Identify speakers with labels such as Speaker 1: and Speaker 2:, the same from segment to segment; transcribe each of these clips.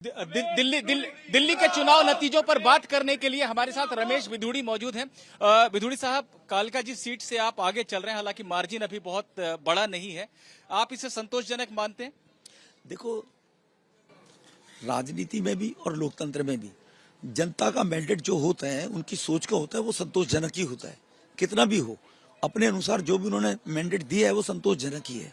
Speaker 1: दिल्ली के चुनाव नतीजों पर बात करने के लिए हमारे साथ रमेश विधुड़ी मौजूद हैं। विधुड़ी साहब, कालका जी सीट से आप आगे चल रहे हैं, हालांकि मार्जिन अभी बहुत बड़ा नहीं है, आप इसे संतोषजनक मानते हैं?
Speaker 2: देखो, राजनीति में भी और लोकतंत्र में भी जनता का मैंडेट जो होता है, उनकी सोच का होता है, वो संतोषजनक ही होता है। कितना भी हो, अपने अनुसार जो भी उन्होंने मैंडेट दिया है वो संतोषजनक ही है।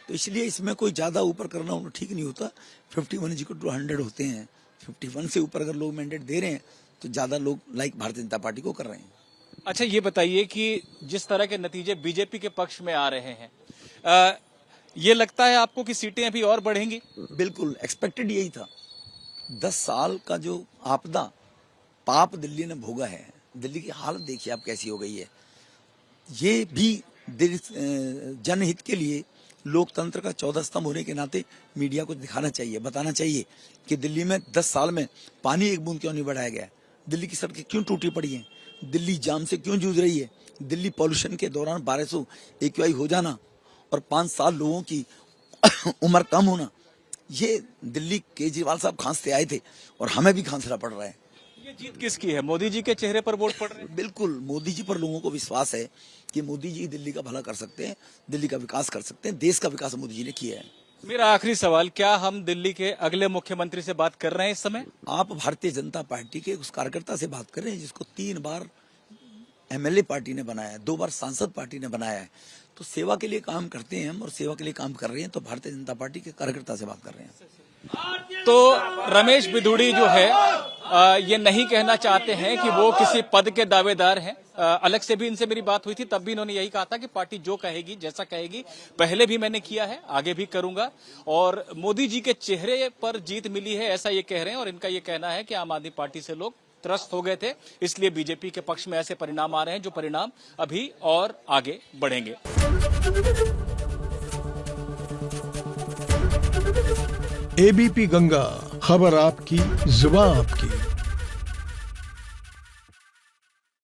Speaker 2: तो इसलिए इसमें कोई ज्यादा ऊपर करना उन्हें ठीक नहीं होता। 51 होते हैं, 51 से ऊपर अगर लोग मैंडेट दे रहे हैं तो ज्यादा लोग लाइक भारतीय जनता पार्टी को कर रहे हैं।
Speaker 1: अच्छा, ये बताइए कि जिस तरह के नतीजे बीजेपी के पक्ष में आ रहे हैं, ये लगता है आपको कि सीटें अभी और बढ़ेंगी?
Speaker 2: बिल्कुल एक्सपेक्टेड यही था। 10 साल का जो आपदा पाप दिल्ली ने भोगा है, दिल्ली की हालत देखिए आप कैसी हो गई है। ये भी जनहित के लिए लोकतंत्र का 14 स्तंभ होने के नाते मीडिया को दिखाना चाहिए, बताना चाहिए कि दिल्ली में 10 साल में पानी एक बूंद क्यों नहीं बढ़ाया गया, दिल्ली की सड़कें क्यों टूटी पड़ी हैं, दिल्ली जाम से क्यों जूझ रही है, दिल्ली पॉल्यूशन के दौरान 1200 AQI हो जाना और 5 साल लोगों की उम्र कम होना, ये दिल्ली केजरीवाल साहब खांसते आए थे और हमें भी खांसना पड़ रहा है।
Speaker 1: ये जीत किसकी है? मोदी जी के चेहरे पर वोट पड़ रहे हैं?
Speaker 2: बिल्कुल, मोदी जी पर लोगों को विश्वास है कि मोदी जी दिल्ली का भला कर सकते हैं, दिल्ली का विकास कर सकते हैं, देश का विकास मोदी जी ने किया है।
Speaker 1: मेरा आखिरी सवाल, क्या हम दिल्ली के अगले मुख्यमंत्री से बात कर रहे हैं इस समय?
Speaker 2: आप भारतीय जनता पार्टी के उस कार्यकर्ता से बात कर रहे हैं जिसको 3 बार MLA पार्टी ने बनाया है, 2 बार सांसद पार्टी ने बनाया है। तो सेवा के लिए काम करते हैं हम और सेवा के लिए काम कर रहे हैं, तो भारतीय जनता पार्टी के कार्यकर्ता से बात कर रहे हैं।
Speaker 1: तो रमेश विधुड़ी जो है ये नहीं कहना चाहते हैं कि वो किसी पद के दावेदार हैं। अलग से भी इनसे मेरी बात हुई थी, तब भी इन्होंने यही कहा था कि पार्टी जो कहेगी, जैसा कहेगी, पहले भी मैंने किया है, आगे भी करूंगा। और मोदी जी के चेहरे पर जीत मिली है, ऐसा ये कह रहे हैं। और इनका ये कहना है कि आम आदमी पार्टी से लोग त्रस्त हो गए थे, इसलिए बीजेपी के पक्ष में ऐसे परिणाम आ रहे हैं, जो परिणाम अभी और आगे बढ़ेंगे।
Speaker 3: ABP गंगा, खबर आपकी, जुबान आपकी।